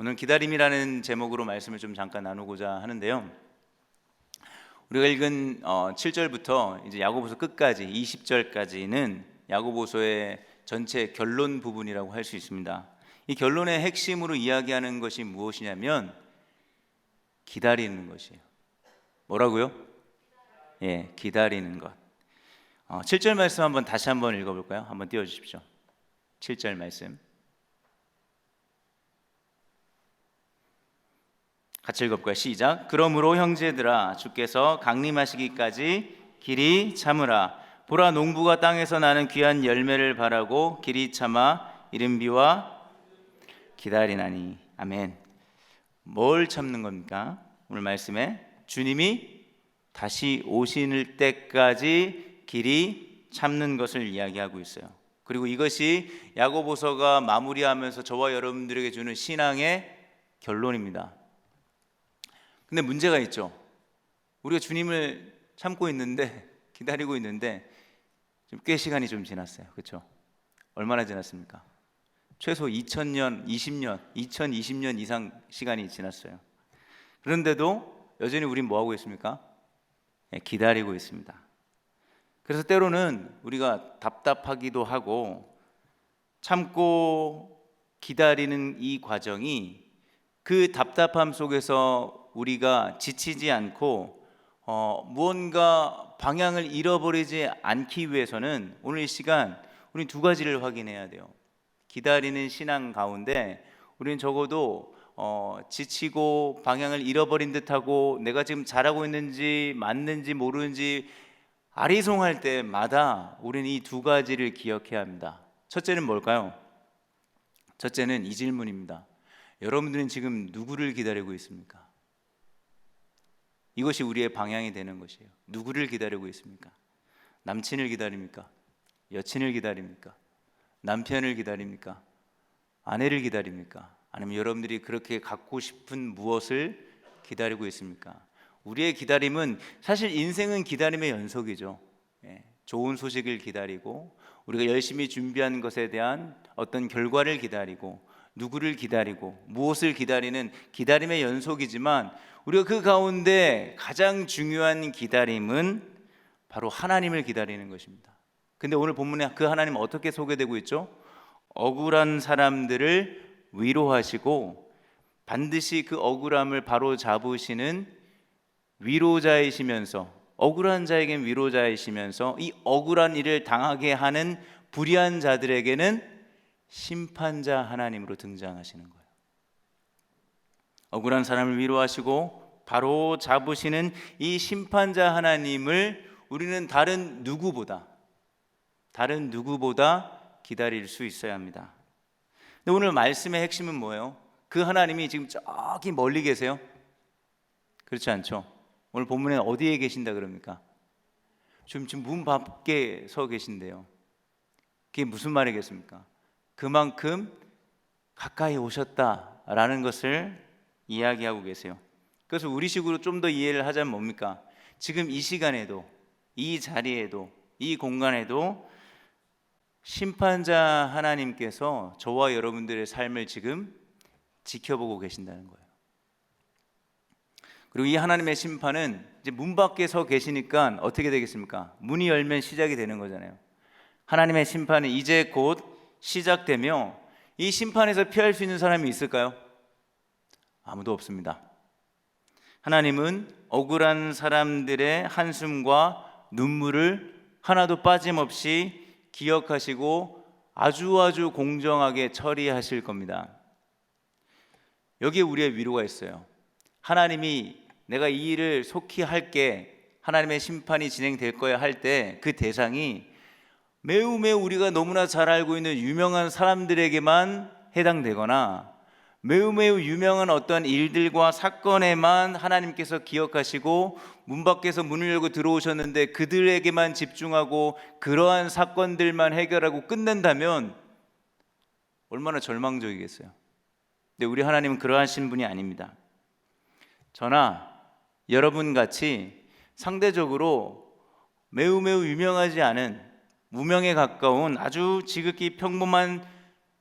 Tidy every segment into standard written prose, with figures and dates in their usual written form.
오늘 기다림이라는 제목으로 말씀을 좀 잠깐 나누고자 하는데요. 우리가 읽은 7절부터 이제 야고보서 끝까지 20절까지는 야고보서의 전체 결론 부분이라고 할 수 있습니다. 이 결론의 핵심으로 이야기하는 것이 무엇이냐면 기다리는 것이에요. 뭐라고요? 기다리는 것. 7절 말씀 다시 한번 읽어볼까요? 한번 띄워주십시오. 7절 말씀 같이 읽어볼까요? 시작. 그러므로 형제들아, 주께서 강림하시기까지 길이 참으라. 보라, 농부가 땅에서 나는 귀한 열매를 바라고 길이 참아 이른 비와 기다리나니. 아멘. 뭘 참는 겁니까? 오늘 말씀에 주님이 다시 오실 때까지 길이 참는 것을 이야기하고 있어요. 그리고 이것이 야고보서가 마무리하면서 저와 여러분들에게 주는 신앙의 결론입니다. 근데 문제가 있죠. 우리가 주님을 참고 있는데, 기다리고 있는데 꽤 시간이 좀 지났어요. 그렇죠? 얼마나 지났습니까? 최소 2000년, 2020년 이상 시간이 지났어요. 그런데도 여전히 우린 뭐하고 있습니까? 기다리고 있습니다. 그래서 때로는 우리가 답답하기도 하고, 참고 기다리는 이 과정이 그 답답함 속에서 우리가 지치지 않고 무언가 방향을 잃어버리지 않기 위해서는 오늘 이 시간 우리는 두 가지를 확인해야 돼요. 기다리는 신앙 가운데 우리는 적어도 지치고 방향을 잃어버린 듯하고 내가 지금 잘하고 있는지 맞는지 모르는지 아리송할 때마다 우리는 이 두 가지를 기억해야 합니다. 첫째는 뭘까요? 첫째는 이 질문입니다. 여러분들은 지금 누구를 기다리고 있습니까? 이것이 우리의 방향이 되는 것이에요. 누구를 기다리고 있습니까? 남친을 기다립니까? 여친을 기다립니까? 남편을 기다립니까? 아내를 기다립니까? 아니면 여러분들이 그렇게 갖고 싶은 무엇을 기다리고 있습니까? 우리의 기다림은 사실 인생은 기다림의 연속이죠. 좋은 소식을 기다리고 우리가 열심히 준비한 것에 대한 어떤 결과를 기다리고 누구를 기다리고 무엇을 기다리는 기다림의 연속이지만 우리가 그 가운데 가장 중요한 기다림은 바로 하나님을 기다리는 것입니다. 근데 오늘 본문에 그 하나님 어떻게 소개되고 있죠? 억울한 사람들을 위로하시고 반드시 그 억울함을 바로 잡으시는 위로자이시면서, 억울한 자에겐 위로자이시면서 이 억울한 일을 당하게 하는 불의한 자들에게는 심판자 하나님으로 등장하시는 거예요. 억울한 사람을 위로하시고 바로 잡으시는 이 심판자 하나님을 우리는 다른 누구보다 기다릴 수 있어야 합니다. 근데 오늘 말씀의 핵심은 뭐예요? 그 하나님이 지금 저기 멀리 계세요? 그렇지 않죠? 오늘 본문에 어디에 계신다 그럽니까? 지금 문 밖에 서 계신데요. 그게 무슨 말이겠습니까? 그만큼 가까이 오셨다라는 것을 이야기하고 계세요. 그래서 우리식으로 좀 더 이해를 하자면 뭡니까? 지금 이 시간에도, 이 자리에도, 이 공간에도 심판자 하나님께서 저와 여러분들의 삶을 지금 지켜보고 계신다는 거예요. 그리고 이 하나님의 심판은 이제 문 밖에 서 계시니까 어떻게 되겠습니까? 문이 열면 시작이 되는 거잖아요. 하나님의 심판은 이제 곧 시작되며 이 심판에서 피할 수 있는 사람이 있을까요? 아무도 없습니다. 하나님은 억울한 사람들의 한숨과 눈물을 하나도 빠짐없이 기억하시고 아주 공정하게 처리하실 겁니다. 여기에 우리의 위로가 있어요. 하나님이 내가 이 일을 속히 할게, 하나님의 심판이 진행될 거야 할 때 그 대상이 매우 우리가 너무나 잘 알고 있는 유명한 사람들에게만 해당되거나 매우 유명한 어떤 일들과 사건에만 하나님께서 기억하시고 문 밖에서 문을 열고 들어오셨는데 그들에게만 집중하고 그러한 사건들만 해결하고 끝낸다면 얼마나 절망적이겠어요. 근데 우리 하나님은 그러하신 분이 아닙니다. 저나 여러분 같이 상대적으로 매우 유명하지 않은 무명에 가까운 아주 지극히 평범한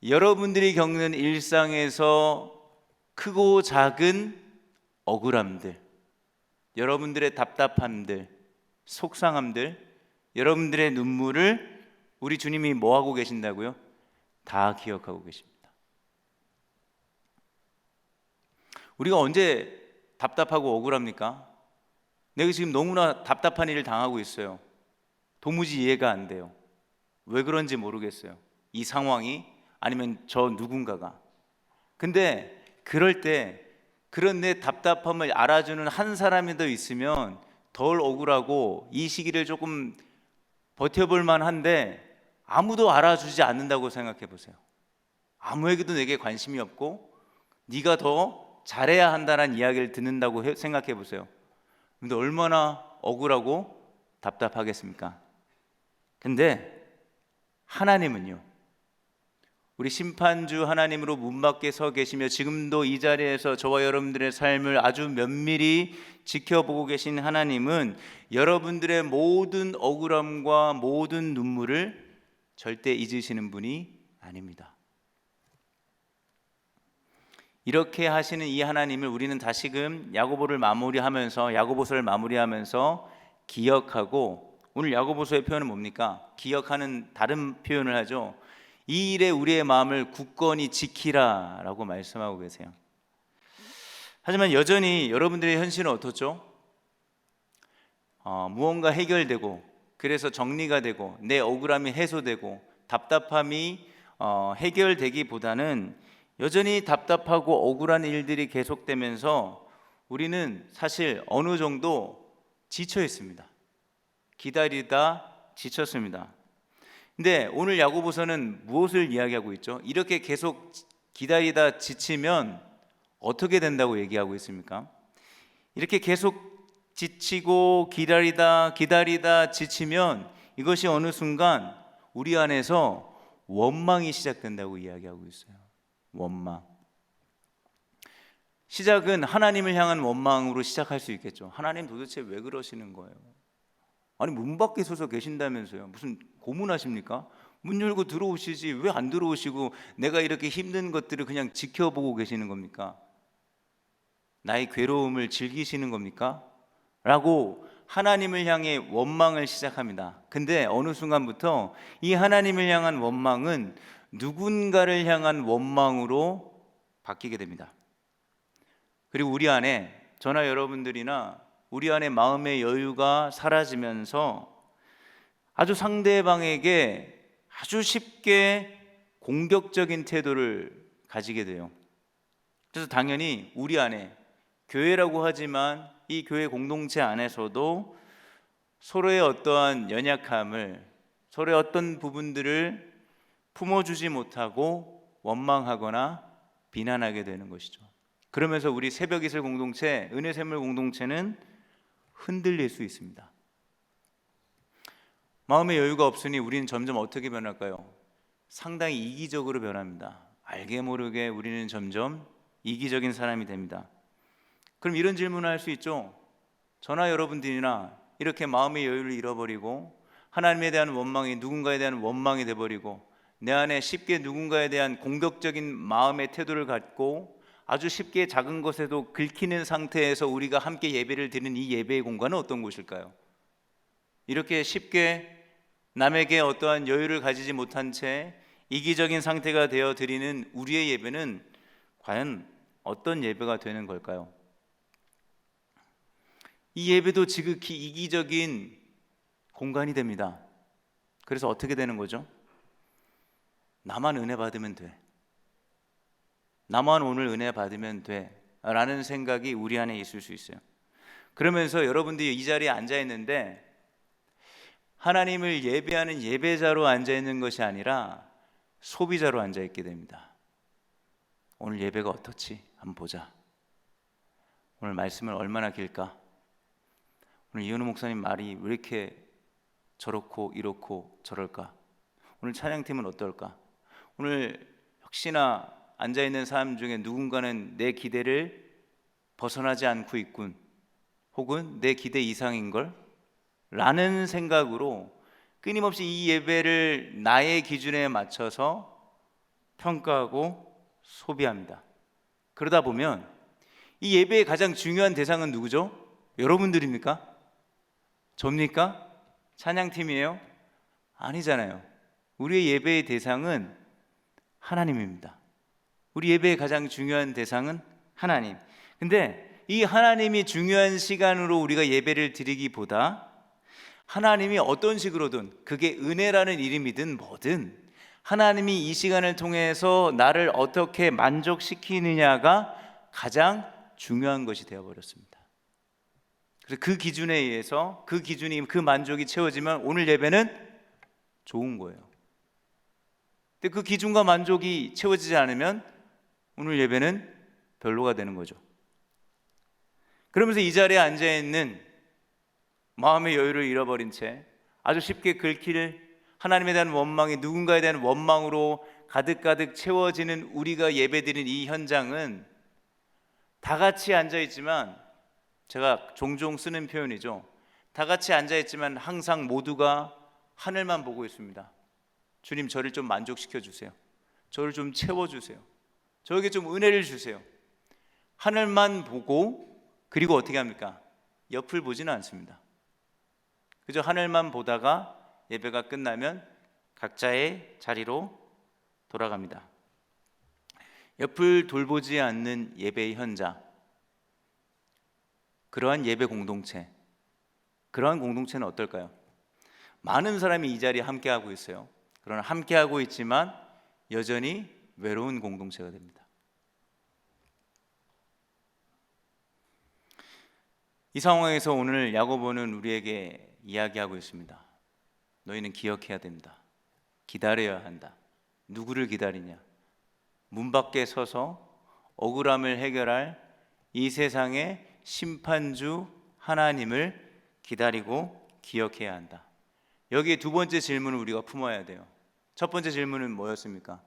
여러분들이 겪는 일상에서 크고 작은 억울함들, 여러분들의 답답함들, 속상함들, 여러분들의 눈물을 우리 주님이 뭐 하고 계신다고요? 다 기억하고 계십니다. 우리가 언제 답답하고 억울합니까? 내가 지금 너무나 답답한 일을 당하고 있어요. 도무지 이해가 안 돼요. 왜 그런지 모르겠어요. 이 상황이, 아니면 저 누군가가. 근데 그럴 때 그런 내 답답함을 알아주는 한 사람이 더 있으면 덜 억울하고 이 시기를 조금 버텨볼 만한데, 아무도 알아주지 않는다고 생각해 보세요. 아무에게도 내게 관심이 없고 네가 더 잘해야 한다는 이야기를 듣는다고 생각해 보세요. 근데 얼마나 억울하고 답답하겠습니까? 근데 하나님은요, 우리 심판주 하나님으로 문 밖에 서 계시며 지금도 이 자리에서 저와 여러분들의 삶을 아주 면밀히 지켜보고 계신 하나님은 여러분들의 모든 억울함과 모든 눈물을 절대 잊으시는 분이 아닙니다. 이렇게 하시는 이 하나님을 우리는 다시금 야고보서를 마무리하면서 기억하고, 오늘 야고보서의 표현은 뭡니까? 기억하는 다른 표현을 하죠. 이 일에 우리의 마음을 굳건히 지키라 라고 말씀하고 계세요. 하지만 여전히 여러분들의 현실은 어떻죠? 무언가 해결되고, 그래서 정리가 되고, 내 억울함이 해소되고, 답답함이 해결되기보다는 여전히 답답하고 억울한 일들이 계속되면서 우리는 사실 어느 정도 지쳐 있습니다. 기다리다 지쳤습니다. 근데 오늘 야고보서는 무엇을 이야기하고 있죠? 이렇게 계속 기다리다 지치면 어떻게 된다고 얘기하고 있습니까? 이렇게 계속 지치고 기다리다 지치면 이것이 어느 순간 우리 안에서 원망이 시작된다고 이야기하고 있어요. 원망. 시작은 하나님을 향한 원망으로 시작할 수 있겠죠. 하나님 도대체 왜 그러시는 거예요? 아니, 문 밖에 서서 계신다면서요. 무슨 고문하십니까? 문 열고 들어오시지 왜 안 들어오시고 내가 이렇게 힘든 것들을 그냥 지켜보고 계시는 겁니까? 나의 괴로움을 즐기시는 겁니까? 라고 하나님을 향해 원망을 시작합니다. 근데 어느 순간부터 이 하나님을 향한 원망은 누군가를 향한 원망으로 바뀌게 됩니다. 그리고 우리 안에, 저나 여러분들이나 우리 안에 마음의 여유가 사라지면서 아주 상대방에게 아주 쉽게 공격적인 태도를 가지게 돼요. 그래서 당연히 우리 안에, 교회라고 하지만 이 교회 공동체 안에서도 서로의 어떠한 연약함을, 서로의 어떤 부분들을 품어주지 못하고 원망하거나 비난하게 되는 것이죠. 그러면서 우리 새벽이슬 공동체, 은혜샘물 공동체는 흔들릴 수 있습니다. 마음의 여유가 없으니 우리는 점점 어떻게 변할까요? 상당히 이기적으로 변합니다. 알게 모르게 우리는 점점 이기적인 사람이 됩니다. 그럼 이런 질문을 할 수 있죠. 저나 여러분들이나 이렇게 마음의 여유를 잃어버리고 하나님에 대한 원망이 누군가에 대한 원망이 돼버리고 내 안에 쉽게 누군가에 대한 공격적인 마음의 태도를 갖고 아주 쉽게 작은 것에도 긁히는 상태에서 우리가 함께 예배를 드리는 이 예배의 공간은 어떤 곳일까요? 이렇게 쉽게 남에게 어떠한 여유를 가지지 못한 채 이기적인 상태가 되어 드리는 우리의 예배는 과연 어떤 예배가 되는 걸까요? 이 예배도 지극히 이기적인 공간이 됩니다. 그래서 어떻게 되는 거죠? 나만 은혜 받으면 돼, 나만 오늘 은혜 받으면 돼 라는 생각이 우리 안에 있을 수 있어요. 그러면서 여러분들이 이 자리에 앉아 있는데 하나님을 예배하는 예배자로 앉아 있는 것이 아니라 소비자로 앉아 있게 됩니다. 오늘 예배가 어떻지? 한번 보자. 오늘 말씀을 얼마나 길까? 오늘 이현우 목사님 말이 왜 이렇게 저렇고 이렇고 저럴까? 오늘 찬양팀은 어떨까? 오늘 혹시나 앉아있는 사람 중에 누군가는 내 기대를 벗어나지 않고 있군, 혹은 내 기대 이상인걸? 라는 생각으로 끊임없이 이 예배를 나의 기준에 맞춰서 평가하고 소비합니다. 그러다 보면 이 예배의 가장 중요한 대상은 누구죠? 여러분들입니까? 접니까? 찬양팀이에요? 아니잖아요. 우리의 예배의 대상은 하나님입니다. 우리 예배의 가장 중요한 대상은 하나님. 근데 이 하나님이 중요한 시간으로 우리가 예배를 드리기보다 하나님이 어떤 식으로든, 그게 은혜라는 이름이든 뭐든, 하나님이 이 시간을 통해서 나를 어떻게 만족시키느냐가 가장 중요한 것이 되어버렸습니다. 그래서 그 기준에 의해서, 그 기준이, 그 만족이 채워지면 오늘 예배는 좋은 거예요. 근데 그 기준과 만족이 채워지지 않으면 오늘 예배는 별로가 되는 거죠. 그러면서 이 자리에 앉아있는, 마음의 여유를 잃어버린 채 아주 쉽게 긁힐 하나님에 대한 원망이 누군가에 대한 원망으로 가득가득 채워지는 우리가 예배드린 이 현장은 다 같이 앉아있지만, 제가 종종 쓰는 표현이죠, 다 같이 앉아있지만 항상 모두가 하늘만 보고 있습니다. 주님, 저를 좀 만족시켜 주세요. 저를 좀 채워주세요. 저에게 좀 은혜를 주세요. 하늘만 보고, 그리고 어떻게 합니까? 옆을 보지는 않습니다. 그저 하늘만 보다가 예배가 끝나면 각자의 자리로 돌아갑니다. 옆을 돌보지 않는 예배의 현장, 그러한 예배 공동체, 그러한 공동체는 어떨까요? 많은 사람이 이 자리에 함께하고 있어요. 그러나 함께하고 있지만 여전히 외로운 공동체가 됩니다. 이 상황에서 오늘 야고보는 우리에게 이야기하고 있습니다. 너희는 기억해야 됩니다. 기다려야 한다. 누구를 기다리냐? 문 밖에 서서 억울함을 해결할 이 세상의 심판주 하나님을 기다리고 기억해야 한다. 여기에 두 번째 질문을 우리가 품어야 돼요. 첫 번째 질문은 뭐였습니까?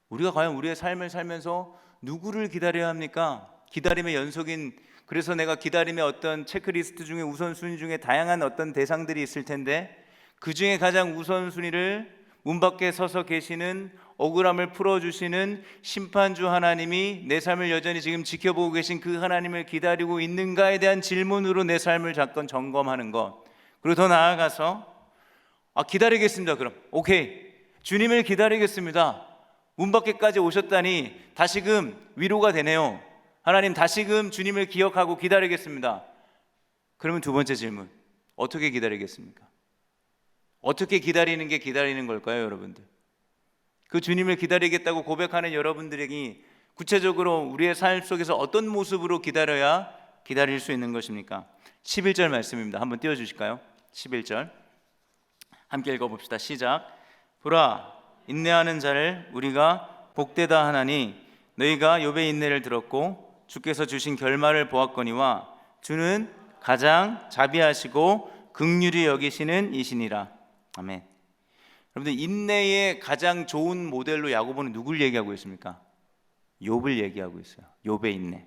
우리가 과연 우리의 삶을 살면서 누구를 기다려야 합니까? 기다림의 연속인, 그래서 내가 기다림의 어떤 체크리스트 중에 우선순위 중에 다양한 어떤 대상들이 있을 텐데, 그 중에 가장 우선순위를 문 밖에 서서 계시는, 억울함을 풀어주시는 심판주 하나님이 내 삶을 여전히 지금 지켜보고 계신 그 하나님을 기다리고 있는가에 대한 질문으로 내 삶을 잠깐 점검하는 것. 그리고 더 나아가서 기다리겠습니다. 그럼 오케이, 주님을 기다리겠습니다. 문 밖에까지 오셨다니 다시금 위로가 되네요. 하나님, 다시금 주님을 기억하고 기다리겠습니다. 그러면 두 번째 질문, 어떻게 기다리겠습니까? 어떻게 기다리는 게 기다리는 걸까요, 여러분들? 그 주님을 기다리겠다고 고백하는 여러분들에게 구체적으로 우리의 삶 속에서 어떤 모습으로 기다려야 기다릴 수 있는 것입니까? 11절 말씀입니다. 한번 띄워주실까요? 11절 함께 읽어봅시다. 시작. 보라, 인내하는 자를 우리가 복되다 하나니 너희가 욥의 인내를 들었고 주께서 주신 결말을 보았거니와 주는 가장 자비하시고 긍휼히 여기시는 이시니라. 아멘. 여러분들, 인내의 가장 좋은 모델로 야고보는 누굴 얘기하고 있습니까? 욥을 얘기하고 있어요. 욥의 인내.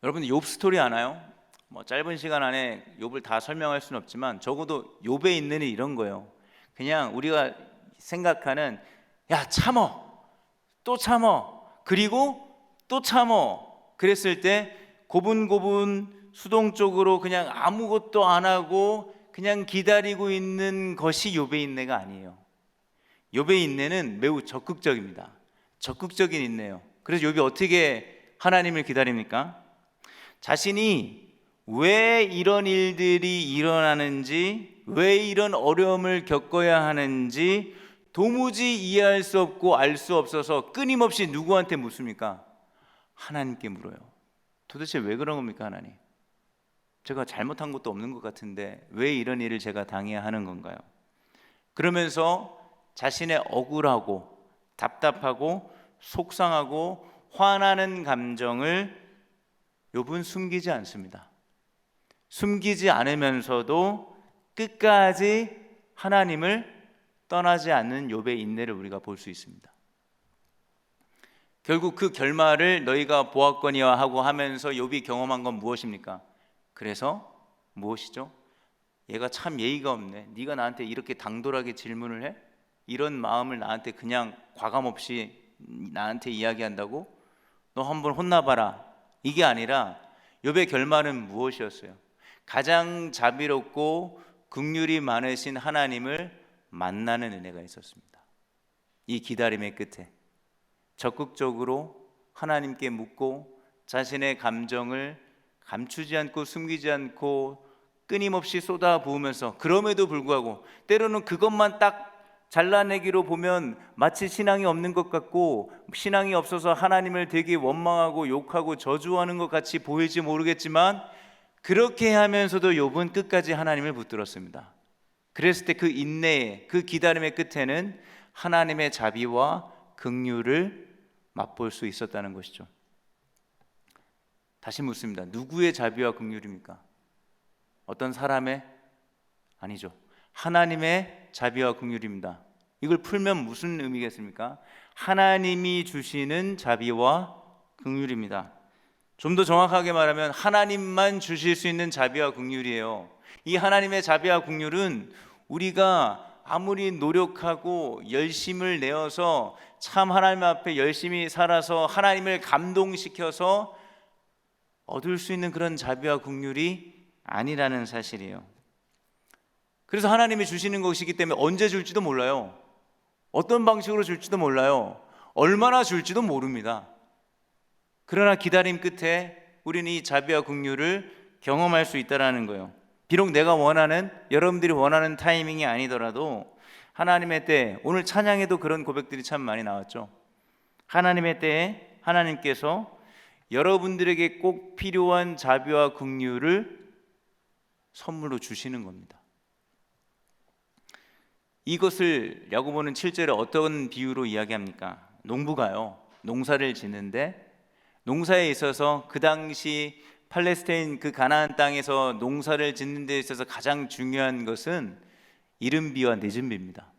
여러분들, 욥 스토리 아나요? 짧은 시간 안에 욥을 다 설명할 수는 없지만 적어도 욥의 인내는 이런 거예요. 그냥 우리가 생각하는, 야 참어, 또 참어, 그리고 또 참어, 그랬을 때 고분고분 수동적으로 그냥 아무것도 안 하고 그냥 기다리고 있는 것이 욥의 인내가 아니에요. 욥의 인내는 매우 적극적입니다. 적극적인 인내요. 그래서 욥이 어떻게 하나님을 기다립니까? 자신이 왜 이런 일들이 일어나는지, 왜 이런 어려움을 겪어야 하는지 도무지 이해할 수 없고 알 수 없어서 끊임없이 누구한테 묻습니까? 하나님께 물어요. 도대체 왜 그런 겁니까, 하나님? 제가 잘못한 것도 없는 것 같은데 왜 이런 일을 제가 당해야 하는 건가요? 그러면서 자신의 억울하고 답답하고 속상하고 화나는 감정을 욥은 숨기지 않습니다. 숨기지 않으면서도 끝까지 하나님을 떠나지 않는 욥의 인내를 우리가 볼 수 있습니다. 결국 그 결말을 너희가 보았거니와 하고 하면서 욥이 경험한 건 무엇입니까? 그래서 무엇이죠? 얘가 참 예의가 없네. 네가 나한테 이렇게 당돌하게 질문을 해? 이런 마음을 나한테 그냥 과감 없이 나한테 이야기한다고? 너 한번 혼나봐라. 이게 아니라 욥의 결말은 무엇이었어요? 가장 자비롭고 긍휼이 많으신 하나님을 만나는 은혜가 있었습니다. 이 기다림의 끝에 적극적으로 하나님께 묻고 자신의 감정을 감추지 않고 숨기지 않고 끊임없이 쏟아부으면서, 그럼에도 불구하고 때로는 그것만 딱 잘라내기로 보면 마치 신앙이 없는 것 같고, 신앙이 없어서 하나님을 되게 원망하고 욕하고 저주하는 것 같이 보일지 모르겠지만, 그렇게 하면서도 욥은 끝까지 하나님을 붙들었습니다. 그랬을 때 그 인내의, 그 기다림의 끝에는 하나님의 자비와 긍휼을 맛볼 수 있었다는 것이죠. 다시 묻습니다. 누구의 자비와 긍휼입니까? 어떤 사람의? 아니죠. 하나님의 자비와 긍휼입니다. 이걸 풀면 무슨 의미겠습니까? 하나님이 주시는 자비와 긍휼입니다. 좀 더 정확하게 말하면 하나님만 주실 수 있는 자비와 긍휼이에요. 이 하나님의 자비와 긍휼은 우리가 아무리 노력하고 열심을 내어서 참 하나님 앞에 열심히 살아서 하나님을 감동시켜서 얻을 수 있는 그런 자비와 긍휼이 아니라는 사실이에요. 그래서 하나님이 주시는 것이기 때문에 언제 줄지도 몰라요. 어떤 방식으로 줄지도 몰라요. 얼마나 줄지도 모릅니다. 그러나 기다림 끝에 우리는 이 자비와 긍휼을 경험할 수 있다는 거예요. 비록 내가 원하는, 여러분들이 원하는 타이밍이 아니더라도 하나님의 때에, 오늘 찬양에도 그런 고백들이 참 많이 나왔죠. 하나님의 때에 하나님께서 여러분들에게 꼭 필요한 자비와 긍휼을 선물로 주시는 겁니다. 이것을 야고보는 7절에 어떤 비유로 이야기합니까? 농부가요, 농사를 짓는데 농사에 있어서 그 당시 팔레스타인 그 가나안 땅에서 농사를 짓는 데 있어서 가장 중요한 것은 이른 비와 늦은 비입니다.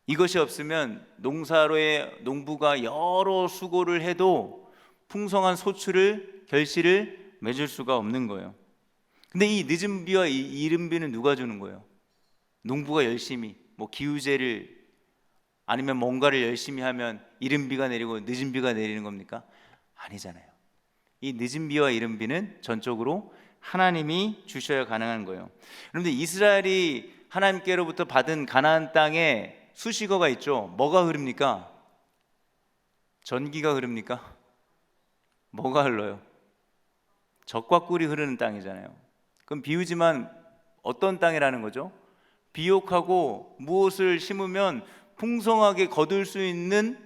이것이 없으면 농사로의 농부가 여러 수고를 해도 풍성한 소출을, 결실을 맺을 수가 없는 거예요. 근데 이 늦은 비와 이 이른 비는 누가 주는 거예요? 농부가 열심히 기우제를 아니면 뭔가를 열심히 하면 이른 비가 내리고 늦은 비가 내리는 겁니까? 아니잖아요. 이 늦은 비와 이른 비는 전적으로 하나님이 주셔야 가능한 거예요. 그런데 이스라엘이 하나님께로부터 받은 가나안 땅에 수식어가 있죠. 뭐가 흐릅니까? 전기가 흐릅니까? 뭐가 흘러요? 젖과 꿀이 흐르는 땅이잖아요. 그럼 비유지만 어떤 땅이라는 거죠? 비옥하고 무엇을 심으면 풍성하게 거둘 수 있는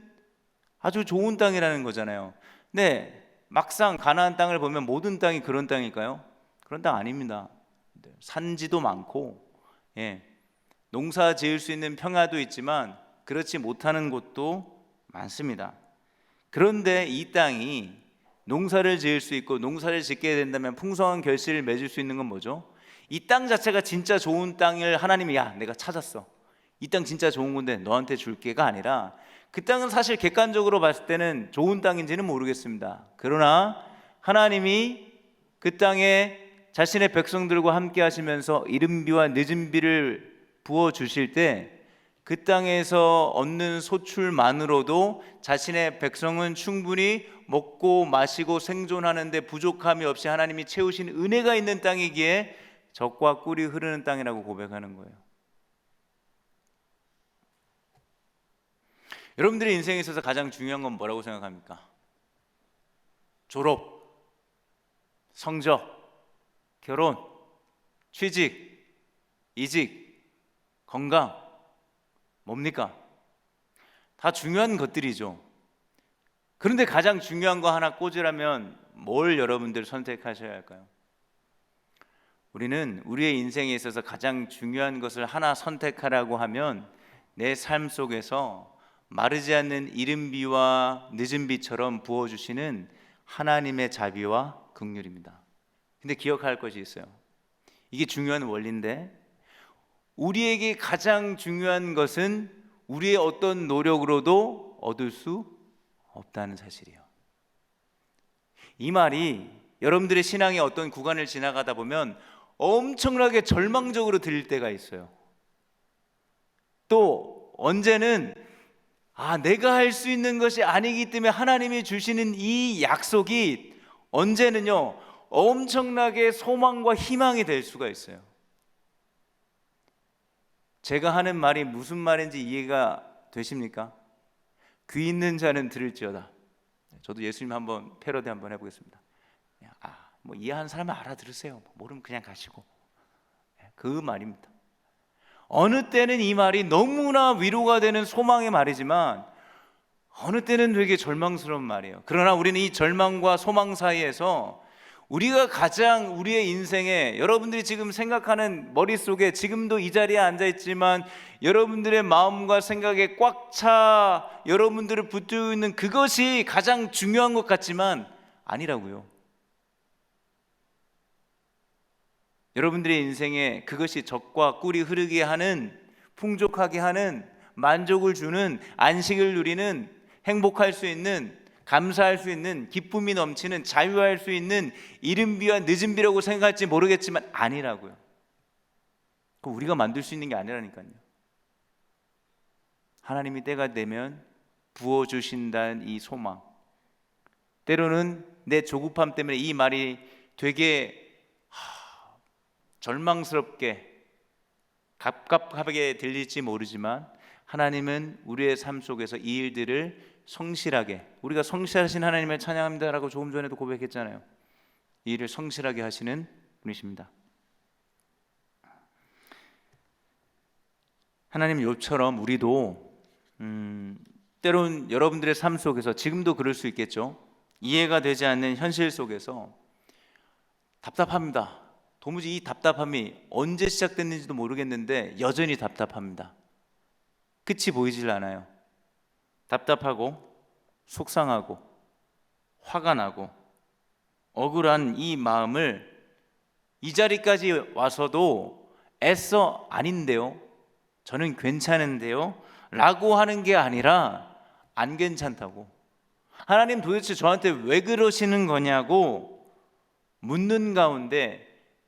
아주 좋은 땅이라는 거잖아요. 네, 막상 가나안 땅을 보면 모든 땅이 그런 땅일까요? 그런 땅 아닙니다. 산지도 많고, 농사 지을 수 있는 평야도 있지만 그렇지 못하는 곳도 많습니다. 그런데 이 땅이 농사를 지을 수 있고, 농사를 짓게 된다면 풍성한 결실을 맺을 수 있는 건 뭐죠? 이 땅 자체가 진짜 좋은 땅을 하나님이, 야, 내가 찾았어, 이 땅 진짜 좋은 건데 너한테 줄게가 아니라, 그 땅은 사실 객관적으로 봤을 때는 좋은 땅인지는 모르겠습니다. 그러나 하나님이 그 땅에 자신의 백성들과 함께 하시면서 이른 비와 늦은 비를 부어 주실 때, 그 땅에서 얻는 소출만으로도 자신의 백성은 충분히 먹고 마시고 생존하는 데 부족함이 없이 하나님이 채우신 은혜가 있는 땅이기에 젖과 꿀이 흐르는 땅이라고 고백하는 거예요. 여러분들의 인생에 있어서 가장 중요한 건 뭐라고 생각합니까? 졸업, 성적, 결혼, 취직, 이직, 건강, 뭡니까? 다 중요한 것들이죠. 그런데 가장 중요한 거 하나 꽂으라면 뭘 여러분들 선택하셔야 할까요? 우리는 우리의 인생에 있어서 가장 중요한 것을 하나 선택하라고 하면 내 삶 속에서 마르지 않는 이른 비와 늦은 비처럼 부어주시는 하나님의 자비와 긍휼입니다. 근데 기억할 것이 있어요. 이게 중요한 원리인데, 우리에게 가장 중요한 것은 우리의 어떤 노력으로도 얻을 수 없다는 사실이에요. 이 말이 여러분들의 신앙의 어떤 구간을 지나가다 보면 엄청나게 절망적으로 들릴 때가 있어요. 또 언제는 내가 할 수 있는 것이 아니기 때문에 하나님이 주시는 이 약속이 언제는요, 엄청나게 소망과 희망이 될 수가 있어요. 제가 하는 말이 무슨 말인지 이해가 되십니까? 귀 있는 자는 들을지어다. 저도 예수님 한번 패러디 한번 해보겠습니다. 뭐 이해하는 사람은 알아들으세요. 모르면 그냥 가시고. 그 말입니다. 어느 때는 이 말이 너무나 위로가 되는 소망의 말이지만 어느 때는 되게 절망스러운 말이에요. 그러나 우리는 이 절망과 소망 사이에서 우리가 가장 우리의 인생에, 여러분들이 지금 생각하는 머릿속에 지금도 이 자리에 앉아 있지만 여러분들의 마음과 생각에 꽉 차 여러분들을 붙들고 있는 그것이 가장 중요한 것 같지만 아니라고요. 여러분들의 인생에 그것이 적과 꿀이 흐르게 하는, 풍족하게 하는, 만족을 주는, 안식을 누리는, 행복할 수 있는, 감사할 수 있는, 기쁨이 넘치는, 자유할 수 있는 이른 비와 늦은 비라고 생각할지 모르겠지만 아니라고요. 그거 우리가 만들 수 있는 게 아니라니까요. 하나님이 때가 되면 부어주신다는 이 소망, 때로는 내 조급함 때문에 이 말이 되게 절망스럽게 갑갑하게 들릴지 모르지만 하나님은 우리의 삶 속에서 이 일들을 성실하게, 우리가 성실하신 하나님을 찬양합니다라고 조금 전에도 고백했잖아요. 이 일을 성실하게 하시는 분이십니다. 하나님 욥처럼 우리도 때론 여러분들의 삶 속에서, 지금도 그럴 수 있겠죠, 이해가 되지 않는 현실 속에서 답답합니다. 도무지 이 답답함이 언제 시작됐는지도 모르겠는데 여전히 답답합니다. 끝이 보이질 않아요. 답답하고 속상하고 화가 나고 억울한 이 마음을 이 자리까지 와서도 애써 아닌데요, 저는 괜찮은데요 라고 하는 게 아니라 안 괜찮다고, 하나님 도대체 저한테 왜 그러시는 거냐고 묻는 가운데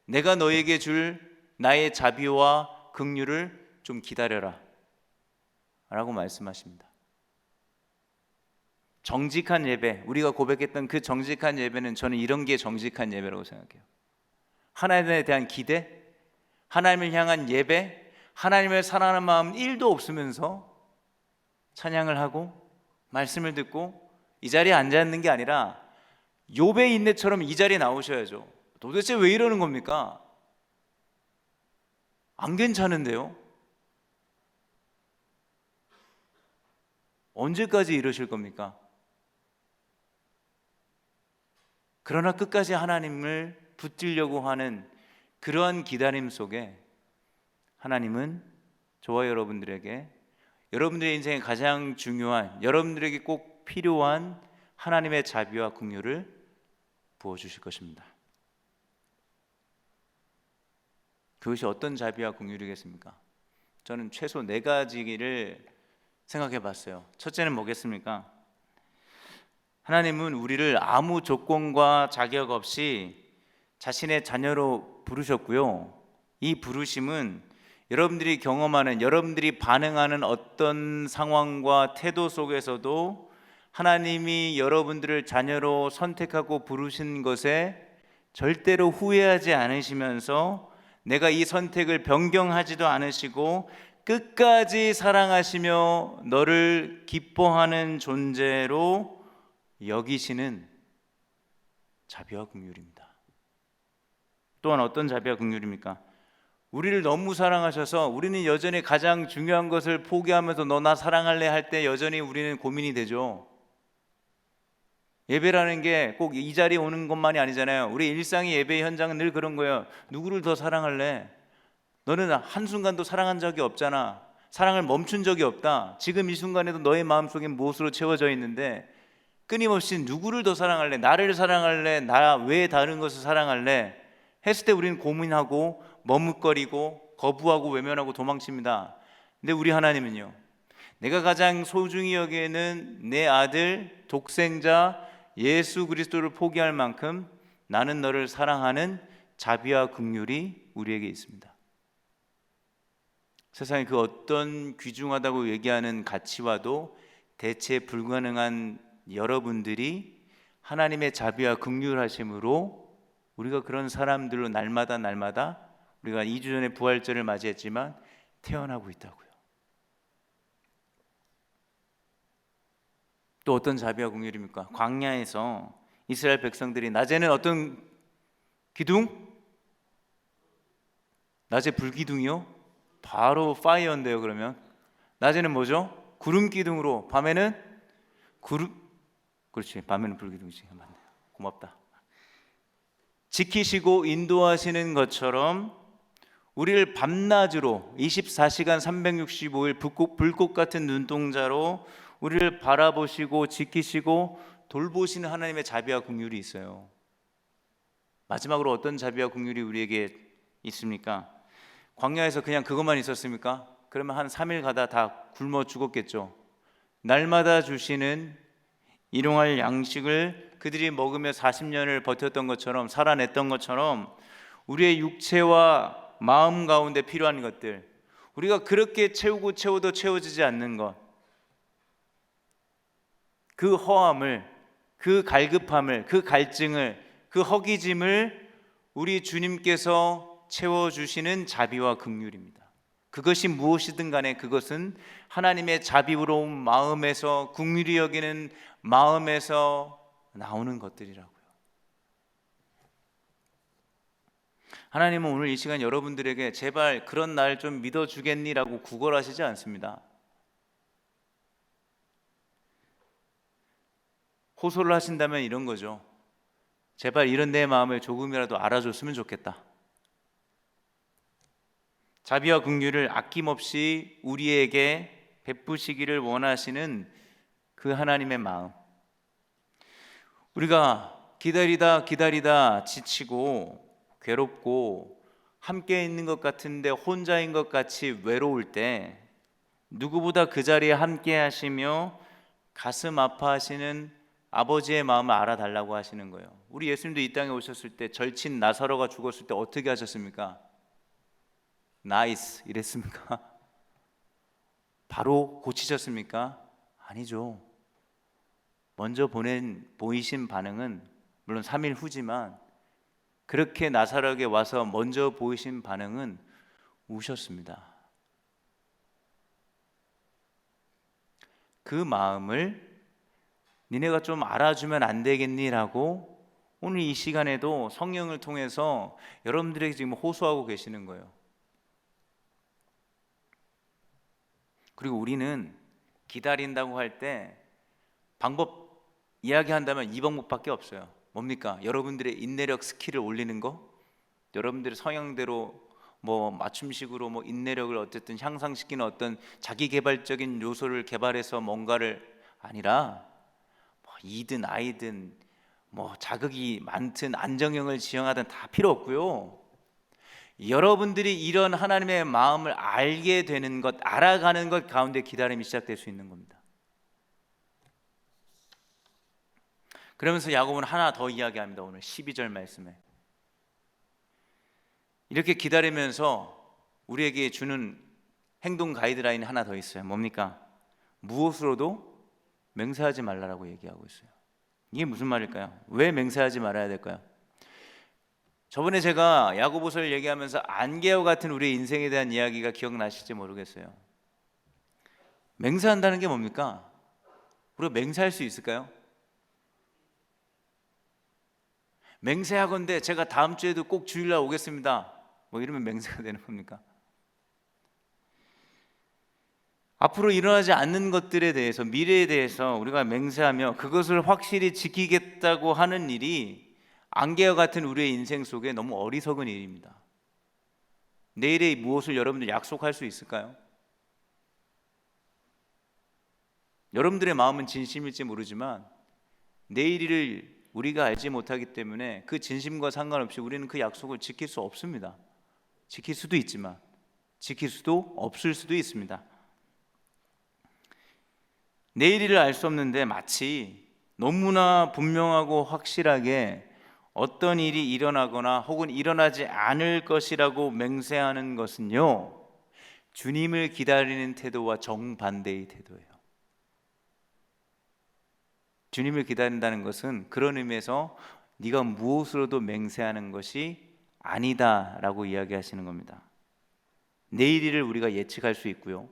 내가 너에게 줄 나의 자비와 긍휼을 좀 기다려라 라고 말씀하십니다. 정직한 예배, 우리가 고백했던 그 정직한 예배는 저는 이런 게 정직한 예배라고 생각해요. 하나님에 대한 기대, 하나님을 향한 예배, 하나님을 사랑하는 마음 1도 없으면서 찬양을 하고 말씀을 듣고 이 자리에 앉아 있는 게 아니라 욥의 인내처럼 이 자리에 나오셔야죠. 도대체 왜 이러는 겁니까? 안 괜찮은데요? 언제까지 이러실 겁니까? 그러나 끝까지 하나님을 붙들려고 하는 그러한 기다림 속에 하나님은 저와 여러분들에게, 여러분들의 인생에 가장 중요한, 여러분들에게 꼭 필요한 하나님의 자비와 긍휼을 부어주실 것입니다. 그것이 어떤 자비와 긍휼이겠습니까? 저는 최소 4가지를 생각해 봤어요. 첫째는 뭐겠습니까? 하나님은 우리를 아무 조건과 자격 없이 자신의 자녀로 부르셨고요, 이 부르심은 여러분들이 경험하는, 여러분들이 반응하는 어떤 상황과 태도 속에서도 하나님이 여러분들을 자녀로 선택하고 부르신 것에 절대로 후회하지 않으시면서 내가 이 선택을 변경하지도 않으시고 끝까지 사랑하시며 너를 기뻐하는 존재로 여기시는 자비와 긍휼입니다. 또한 어떤 자비와 긍휼입니까? 우리를 너무 사랑하셔서 우리는 여전히 가장 중요한 것을 포기하면서 너 나 사랑할래 할 때 여전히 우리는 고민이 되죠. 예배라는 게 꼭 이 자리에 오는 것만이 아니잖아요. 우리 일상의 예배 현장은 늘 그런 거예요. 누구를 더 사랑할래? 너는 한순간도 사랑한 적이 없잖아. 사랑을 멈춘 적이 없다. 지금 이 순간에도 너의 마음속에 무엇으로 채워져 있는데 끊임없이 누구를 더 사랑할래? 나를 사랑할래? 나 외에 다른 것을 사랑할래? 했을 때 우리는 고민하고 머뭇거리고 거부하고 외면하고 도망칩니다. 근데 우리 하나님은요, 내가 가장 소중히 여기는 내 아들 독생자 예수 그리스도를 포기할 만큼 나는 너를 사랑하는 자비와 긍휼이 우리에게 있습니다. 세상에 그 어떤 귀중하다고 얘기하는 가치와도 대체 불가능한 여러분들이 하나님의 자비와 긍휼하심으로 우리가 그런 사람들로 날마다 우리가 2주 전에 부활절을 맞이했지만 태어나고 있다고요. 또 어떤 자비와 긍휼입니까? 광야에서 이스라엘 백성들이 낮에는 어떤 기둥? 낮에 불기둥이요? 바로 파이어인데요. 그러면 낮에는 뭐죠? 구름 기둥으로, 밤에는 그렇지, 밤에는 불기둥이지. 맞네요. 고맙다. 지키시고 인도하시는 것처럼 우리를 밤낮으로 24시간 365일 불꽃 같은 눈동자로 우리를 바라보시고 지키시고 돌보시는 하나님의 자비와 긍휼이 있어요. 마지막으로 어떤 자비와 긍휼이 우리에게 있습니까? 광야에서 그냥 그것만 있었습니까? 그러면 한 3일 가다 다 굶어 죽었겠죠. 날마다 주시는 일용할 양식을 그들이 먹으며 40년을 버텼던 것처럼, 살아냈던 것처럼 우리의 육체와 마음 가운데 필요한 것들, 우리가 그렇게 채우고 채워도 채워지지 않는 것, 그 허함을, 그 갈급함을, 그 갈증을, 그 허기짐을 우리 주님께서 채워주시는 자비와 긍휼입니다. 그것이 무엇이든 간에 그것은 하나님의 자비로운 마음에서, 긍휼히 여기는 마음에서 나오는 것들이라고요. 하나님은 오늘 이 시간 여러분들에게 제발 그런 날 좀 믿어주겠니라고 구걸하시지 않습니다. 호소를 하신다면 이런 거죠. 제발 이런 내 마음을 조금이라도 알아줬으면 좋겠다. 자비와 긍휼을 아낌없이 우리에게 베푸시기를 원하시는 그 하나님의 마음, 우리가 기다리다 지치고 괴롭고 함께 있는 것 같은데 혼자인 것 같이 외로울 때 누구보다 그 자리에 함께 하시며 가슴 아파하시는 아버지의 마음을 알아달라고 하시는 거예요. 우리 예수님도 이 땅에 오셨을 때 절친 나사로가 죽었을 때 어떻게 하셨습니까? 나이스 이랬습니까? 바로 고치셨습니까? 아니죠. 먼저 보이신 반응은 물론 3일 후지만 그렇게 나사로에게 와서 먼저 보이신 반응은 우셨습니다. 그 마음을 니네가 좀 알아주면 안 되겠니라고 오늘 이 시간에도 성령을 통해서 여러분들에게 지금 호소하고 계시는 거예요. 그리고 우리는 기다린다고 할 때 방법 이야기한다면 이 방법밖에 없어요. 뭡니까? 여러분들의 인내력 스킬을 올리는 거, 여러분들의 성향대로 맞춤식으로 인내력을 어쨌든 향상시키는 어떤 자기 개발적인 요소를 개발해서 뭔가를 아니라 이든 아이든 자극이 많든 안정형을 지향하든 다 필요 없고요. 여러분들이 이런 하나님의 마음을 알게 되는 것, 알아가는 것 가운데 기다림이 시작될 수 있는 겁니다. 그러면서 야고보는 하나 더 이야기합니다. 오늘 12절 말씀에 이렇게 기다리면서 우리에게 주는 행동 가이드라인이 하나 더 있어요. 뭡니까? 무엇으로도 맹세하지 말라라고 얘기하고 있어요. 이게 무슨 말일까요? 왜 맹세하지 말아야 될까요? 저번에 제가 야고보서를 얘기하면서 안개와 같은 우리의 인생에 대한 이야기가 기억나실지 모르겠어요. 맹세한다는 게 뭡니까? 우리가 맹세할 수 있을까요? 맹세하건대 제가 다음 주에도 꼭 주일날 오겠습니다. 이러면 맹세가 되는 겁니까? 앞으로 일어나지 않는 것들에 대해서, 미래에 대해서 우리가 맹세하며 그것을 확실히 지키겠다고 하는 일이 안개와 같은 우리의 인생 속에 너무 어리석은 일입니다. 내일의 무엇을 여러분들 약속할 수 있을까요? 여러분들의 마음은 진심일지 모르지만 내일을 우리가 알지 못하기 때문에 그 진심과 상관없이 우리는 그 약속을 지킬 수 없습니다. 지킬 수도 있지만 지킬 수도 없을 수도 있습니다. 내일을 알 수 없는데 마치 너무나 분명하고 확실하게 어떤 일이 일어나거나 혹은 일어나지 않을 것이라고 맹세하는 것은요, 주님을 기다리는 태도와 정반대의 태도예요. 주님을 기다린다는 것은 그런 의미에서 네가 무엇으로도 맹세하는 것이 아니다라고 이야기하시는 겁니다. 내일 을 우리가 예측할 수 있고요.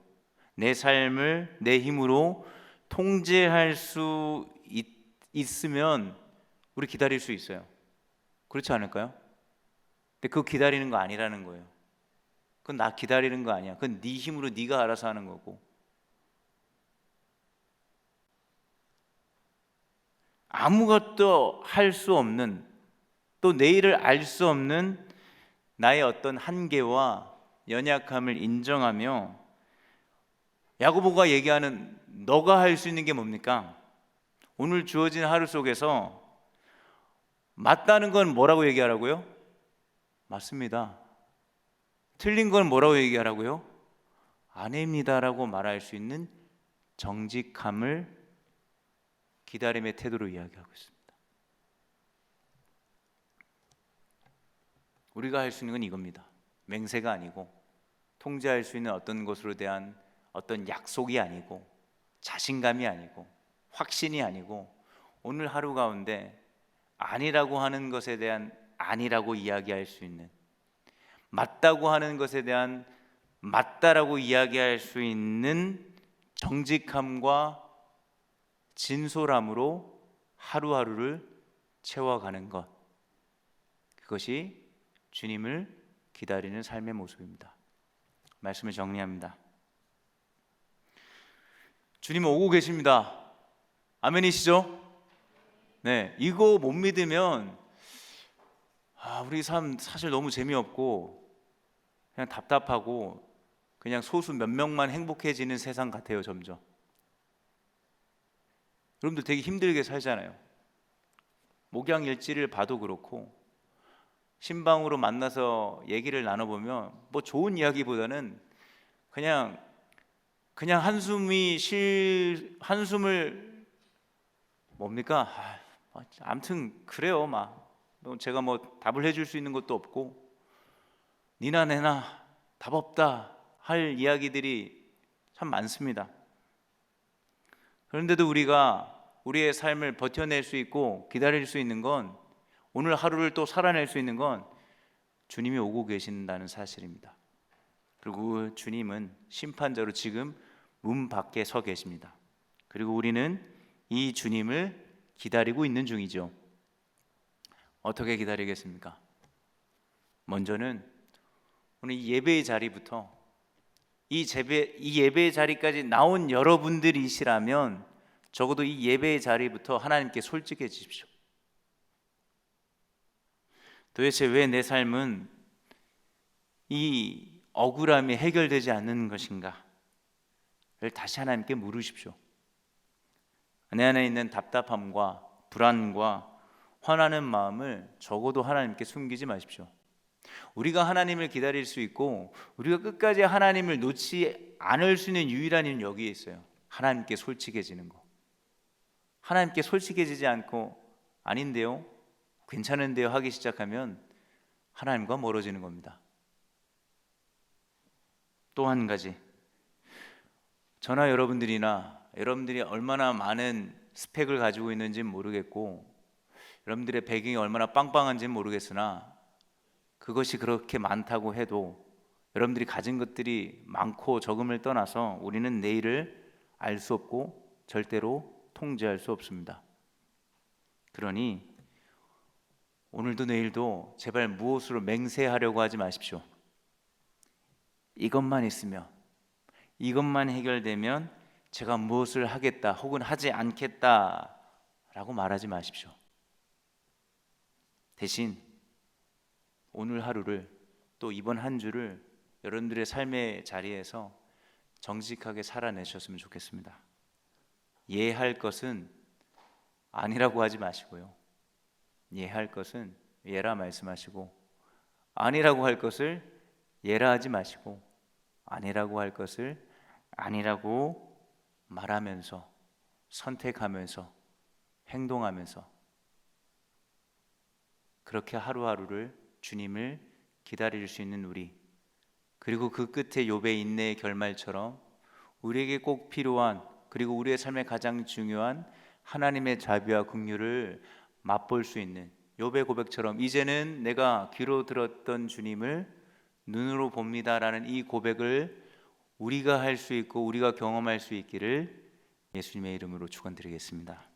내 삶을 내 힘으로 통제할 수 있으면 우리 기다릴 수 있어요. 그렇지 않을까요? 근데 그거 기다리는 거 아니라는 거예요. 그건 나 기다리는 거 아니야. 그건 네 힘으로 네가 알아서 하는 거고. 아무것도 할 수 없는, 또 내일을 알 수 없는 나의 어떤 한계와 연약함을 인정하며 야고보가 얘기하는 너가 할 수 있는 게 뭡니까? 오늘 주어진 하루 속에서 맞다는 건 뭐라고 얘기하라고요? 맞습니다. 틀린 건 뭐라고 얘기하라고요? 아닙니다라고 말할 수 있는 정직함을 기다림의 태도로 이야기하고 있습니다. 우리가 할 수 있는 건 이겁니다. 맹세가 아니고 통제할 수 있는 어떤 것으로 대한 어떤 약속이 아니고 자신감이 아니고 확신이 아니고 오늘 하루 가운데 아니라고 하는 것에 대한 아니라고 이야기할 수 있는, 맞다고 하는 것에 대한 맞다라고 이야기할 수 있는 정직함과 진솔함으로 하루하루를 채워가는 것, 그것이 주님을 기다리는 삶의 모습입니다. 말씀을 정리합니다. 주님 오고 계십니다. 아멘이시죠? 네, 이거 못 믿으면 우리 삶 사실 너무 재미없고 그냥 답답하고 그냥 소수 몇 명만 행복해지는 세상 같아요. 점점 여러분들 되게 힘들게 살잖아요. 목양일지를 봐도 그렇고 신방으로 만나서 얘기를 나눠보면 뭐 좋은 이야기보다는 그냥 한숨을 뭡니까? 아무튼 그래요. 막 제가 뭐 답을 해줄 수 있는 것도 없고 니나 내나 답 없다 할 이야기들이 참 많습니다. 그런데도 우리가 우리의 삶을 버텨낼 수 있고 기다릴 수 있는 건, 오늘 하루를 또 살아낼 수 있는 건 주님이 오고 계신다는 사실입니다. 그리고 주님은 심판자로 지금 문 밖에 서 계십니다. 그리고 우리는 이 주님을 기다리고 있는 중이죠. 어떻게 기다리겠습니까? 먼저는 오늘 이 예배의 자리부터 이 예배의 자리까지 나온 여러분들이시라면 적어도 이 예배의 자리부터 하나님께 솔직해지십시오. 도대체 왜 내 삶은 이 억울함이 해결되지 않는 것인가를 다시 하나님께 물으십시오. 내 안에 있는 답답함과 불안과 화나는 마음을 적어도 하나님께 숨기지 마십시오. 우리가 하나님을 기다릴 수 있고 우리가 끝까지 하나님을 놓지 않을 수 있는 유일한 이유는 여기에 있어요. 하나님께 솔직해지는 거. 하나님께 솔직해지지 않고 아닌데요, 괜찮은데요 하기 시작하면 하나님과 멀어지는 겁니다. 또 한 가지, 저나 여러분들이 얼마나 많은 스펙을 가지고 있는지는 모르겠고 여러분들의 배경이 얼마나 빵빵한지는 모르겠으나 그것이 그렇게 많다고 해도 여러분들이 가진 것들이 많고 적음을 떠나서 우리는 내일을 알 수 없고 절대로 통제할 수 없습니다. 그러니 오늘도 내일도 제발 무엇으로 맹세하려고 하지 마십시오. 이것만 있으면, 이것만 해결되면 제가 무엇을 하겠다 혹은 하지 않겠다 라고 말하지 마십시오. 대신 오늘 하루를, 또 이번 한 주를 여러분들의 삶의 자리에서 정직하게 살아내셨으면 좋겠습니다. 예할 것은 아니라고 하지 마시고요, 예할 것은 예라 말씀하시고, 아니라고 할 것을 예라 하지 마시고, 아니라고 할 것을 아니라고 말하면서, 선택하면서, 행동하면서 그렇게 하루하루를 주님을 기다릴 수 있는 우리, 그리고 그 끝에 욥의 인내의 결말처럼 우리에게 꼭 필요한, 그리고 우리의 삶에 가장 중요한 하나님의 자비와 긍휼을 맛볼 수 있는 욥의 고백처럼 이제는 내가 귀로 들었던 주님을 눈으로 봅니다라는 이 고백을 우리가 할 수 있고 우리가 경험할 수 있기를 예수님의 이름으로 축원드리겠습니다.